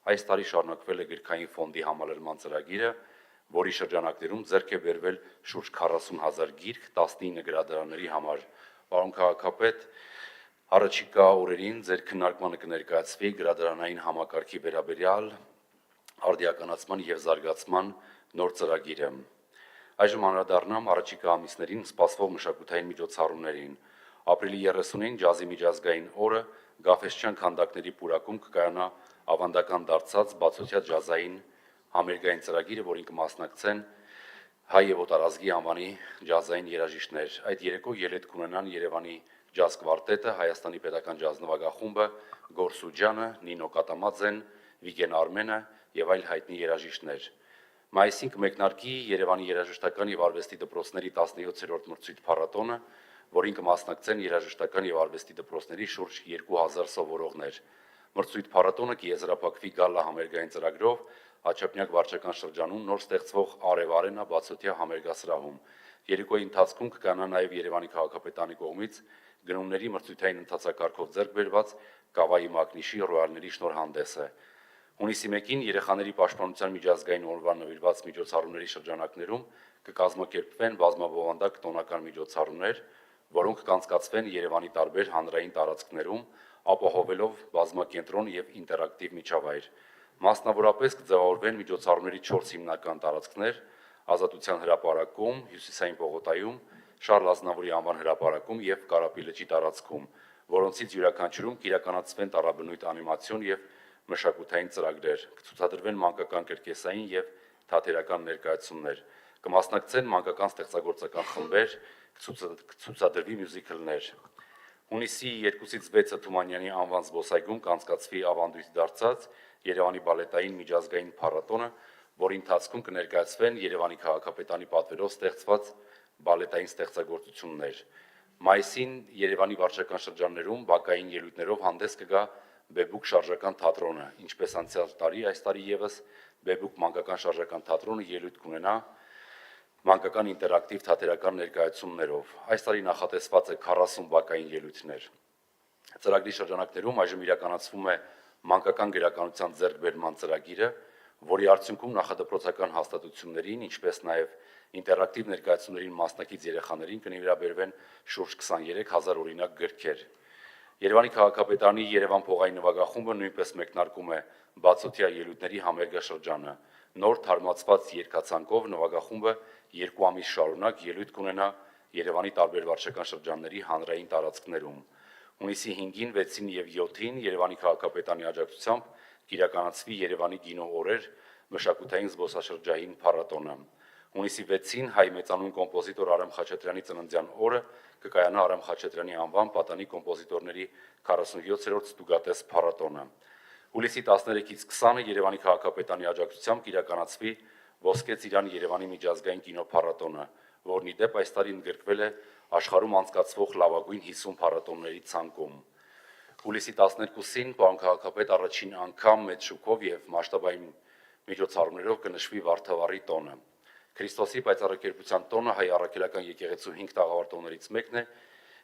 Այս տարի շարունակվել է գրքային ֆոնդի համալրման ծրագիրը, որի շրջանակներում ձեռք է բերվել շուրջ 40,000 գիրք 19 գրադարանների համար։ Պարոն քաղաքապետ, առաջիկա օրերին ձեր քննարկմանը կներկայացվի գրադարանային համակարգի վերաբերյալ արդիականացման և զարգացման նոր ծրագիրը։ Այժմ անդրադառնամ առաջիկա ամիսներին սպասվող մշակութային միջոցառումներին։ Ապրիլի 30-ին ջազի միջազգային օրը Գաֆէսճեան քանդակների պուրակում կկայանա ավանդական դարձած բացօթյա ջազային համերգային ծրագիրը, որին կմասնակցեն հայ և օտարազգի անվանի ջազային երաժիշտներ։ Այդ երեկո ելույթ կունենան Երևանի ջազ կվարտետը, Հայաստանի պետական ջազ նվագախումբը, Գոռ Սուջյանը, Նինո Կատամաձեն, Վիգեն Արմենը և այլ հայտնի երաժիշտներ։ Մայիսին կմեկնարկի Երևանի երաժշտական և արվեստի դպրոցների 17-րդ մրցույթ փառատոնը, որին կմասնակցեն երաժշտական և արվեստի դպրոցների շուրջ 2000 սովորողներ։ Մրցույթ փառատոնը կեզրափակվի գալա համերգային ծրագրով Հաչափնյակ վարչական շրջանում նոր ստեղծվող Արև Արենա բացօթյա համերգասրահում։ Երեկոյի ընթացքում կկայանա նաև Երևանի քաղաքապետարանի կողմից գնումների մրցութային ընթացակարգով ձեռք բերված Կավայի Մակնիշի ռոյալների շնորհանդեսը։ Հունիսի 1-ին երեխաների պաշտպանության միջազգային օրվան նվիրված միջոցառումների շրջանակներում կկազմակերպվեն բազմաբովանդակ տոնական միջոցառումներ, որոնք կանցկացվեն Երևանի տարբեր հանրային տարածքներում, ապահովելով բազմակենտրոն և ինտերակտիվ միջավայր։ Մասնավորապես կձևավորվեն միջոցառումների 4 հիմնական տարածքներ՝ Ազատության հրապարակում, Հյուսիսային պողոտայում, Շարլ Ազնավուրի անվան հրապարակում և Կարապի լճի տարածքում, որոնցից յուրաքանչյուրում կիրականացվեն տառաբնույթ անիմացիոն և մշակութային ծրագրեր, կցուցադրվեն մանկական կրկեսային և թատերական ներկայացումներ, կմասնակցեն մանկական ստեղծագործական խմբեր, կցուցադրվի մյուզիքլներ։ Հունիսի 2-ից 6-ը Թումանյանի անվան զբոսայգում կանցկացվի ավանդույթ դարձած Երևանի բալետային միջազգային փառատոնը, որի ընթացքում կներկայացվեն Երևանի քաղաքապետարանի պատվերով ստեղծված բալետային ստեղծագործություններ։ Մայիսին Երևանի վարչական շրջաններում բակային ելույթներով հանդես կգա Բեբուկ շարժական թատրոնը, ինչպես անցյալ տարի, այս տարի ևս Բեբուկ մանկական շարժական թատրոնը ելույթ կունենա մանկական ինտերակտիվ թատերական ներկայացումներով։ Այս տարի նախատեսված է 40 բակային ելույթներ։ Ծրագրի շրջանակներում այժմ իրականացվում է մանկական գրականության ձեռքբերման ծրագիրը, որի արդյունքում նախադպրոցական հաստատություններին, ինչպես նաև ինտերակտիվ ներկայացումներին մասնակից երեխաներին կնվիրաբերվեն շուրջ 23,000 օրինակ գրքեր։ Երևանի քաղաքապետարանի Երևան փողային նվագախումբը նույնպես մեկնարկում է բացօթյա ելույթների համերգաշրջանը։ Նոր թարմացված երգացանկով նվագախումբը 2 ամիս շարունակ ելույթ կունենա Երևանի տարբեր վարչական շրջանների հանրային տարածքներում։ Հունիսի 5-ին, 6-ին և 7-ին Երևանի քաղաքապետարանի աջակցությամբ կիրականացվի Երևանի գինո օրեր մշակութային զբոսաշրջային փառատոնը։ Հունիսի 6-ին հայ մեծանուն կոմպոզիտոր Արամ Խաչատրյանի ծննդյան օրը կկայանա Արամ Խաչատրյանի անվան պատանի կոմպոզիտորների 47-րդ ստուգատես փառատոնը։ Հուլիսի 13-ից 20-ը Երևանի քաղաքապետարանի աջակցությամբ կիրականացվի Ոսկե ծիրան Երևանի միջազգային կինոփառատոնը, որն ի դեպ այս տարի ընդգրկվել է աշխարհում անցկացվող լավագույն 50 փառատոների ցանկում։ Հուլիսի 12-ին պարոն քաղաքապետ առաջին անգամ մեծ շուկով և մասշտաբային միջոցառումներով կնշվի Վարդավառի տոնը։ Քրիստոսի պայծառակերպության տոնը հայ առաքելական եկեղեցու 5 տաղավարտողներից մեկն է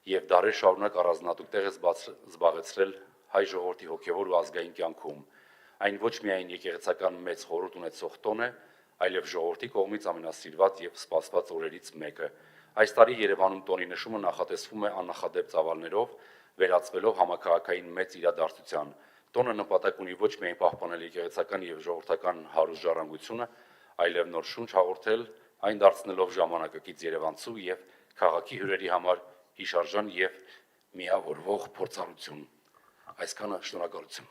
և դարեր շարունակ առանձնահատուկ տեղ է զբաղեցրել հայ ժողովրդի հոգևոր ու ազգային կյանքում։ Այն ոչ միայն եկեղեցական մեծ խորհուրդ ունեցող տոն է, այլև ժողովրդի կողմից ամենասիրված և սպասված օրերից մեկը։ Այս տարի Երևանում տոնի նշումը նախատեսվում է աննախադեպ ծավալներով, վերածվելով համաքաղաքային մեծ իրադարձության։ Տոնը նպատակ ունի ոչ միայն պահպանել եկեղեցական և ժողովրդական հարուստ ժառանգությունը, այլև նոր շունչ հաղորդել, այն դարձնելով ժամանակակից երևանցու և քաղաքի հյուրերի համար հիշարժան և միավորվող փորձառություն։ Այսքանը, շնորհակալություն։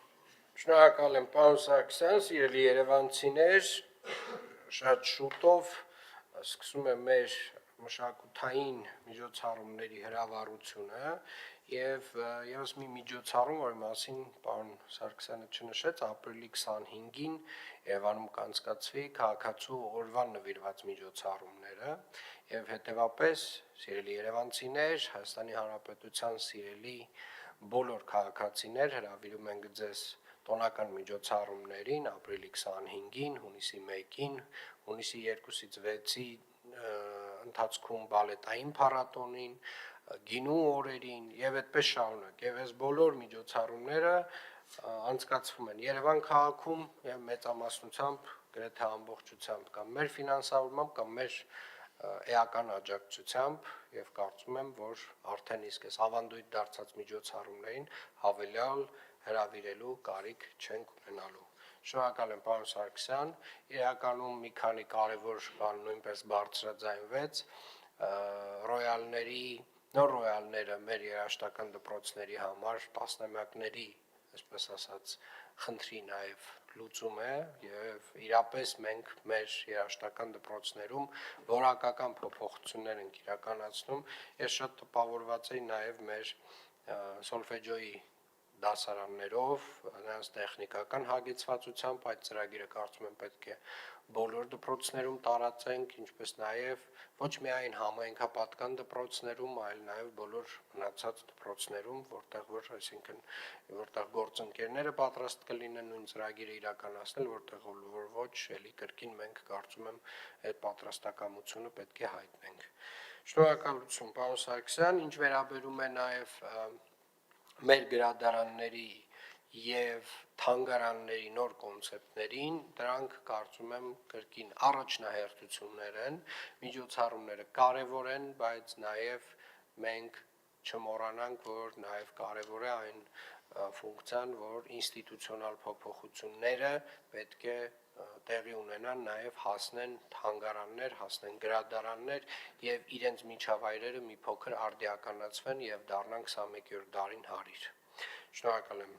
Շնորհակալ եմ, պարոն Սարգսյան, սիրելի երևանցիներ, շատ շուտով սկսում է մեր մշակութային միջոցառումների հրավառությունը և ևս մի միջոցառում, որի մասին պարոն Սարգսյանը չնշեց, ապրիլի 25-ին Երևանում կանցկացվի քաղաքացու օրվան նվիրված միջոցառումները և հետևապես, սիրելի երևանցիներ, Հայաստանի Հանրապետության սիրելի բոլոր քաղաքացիներ հրավիրում ենք ձեզ տոնական միջոցառումներին ապրիլի 25-ին, հունիսի 1-ին, հունիսի 2-ից 6-ի ընթացքում բալետային փառատոնին, գինու օրերին եւ այդպես շարունակ։ Եվ այս բոլոր միջոցառումները անցկացվում են Երևան քաղաքում եւ մեծամասնությամբ գրեթե ամբողջությամբ կամ մեր ֆինանսավորմամբ կամ մեր էական աջակցությամբ եւ կարծում եմ, որ արդեն իսկ այս ավանդույթ դարձած միջոցառումներին հավելյալ հրավիրելու կարիք չենք ունենալու։ Շնորհակալ եմ պարոն Սարգսյան, իրականում մի քանի կարևոր բան նույնպես բարձրաձայնվեց, նոր ռոյալները մեր երաժշտական դպրոցների համար տասնամյակների, այսպես ասած, խնդրի նաև լուծում է եւ իրապես մենք մեր երաժշտական դպրոցներում որակական փոփոխություններ ենք իրականացնում։ Ես շատ տպավորված եի նաև մեր սոլֆեջոյի դասարաններով, նրանց տեխնիկական հագեցվածությամբ այդ ծրագիրը կարծում եմ պետք է բոլոր դպրոցներում տարածենք, ինչպես նաև ոչ միայն համայնքապատկան դպրոցներում, այլ նաև բոլոր մնացած դպրոցներում, որտեղ գործընկերները պատրաստ կլինեն նույն ծրագիրը իրականացնել, որ ոչ, էլի կրկին մենք կարծում եմ այդ պատրաստակամությունը պետք է հայտնենք։ Շնորհակալություն, պարոն Սարգսյան, ինչ վերաբերում է նաև մեր գրադարանների եւ թանգարանների նոր կոնցեպտներին, դրանք կարծում եմ կրկին առաջնահերթություններ են, միջոցառումները կարևոր են, բայց նաեւ մենք չմոռանանք, որ նաեւ կարևոր է այն ֆունկցիան, որ ինստիտուցիոնալ փոփոխությունները պետք է տեղի ունենան նաեւ հասնեն թանգարաններ, հասնեն գրադարաններ եւ իրենց միջավայրերը մի փոքր արդիականացվեն եւ դառնան 21-րդ դարին հարիր։ Շնորհակալ եմ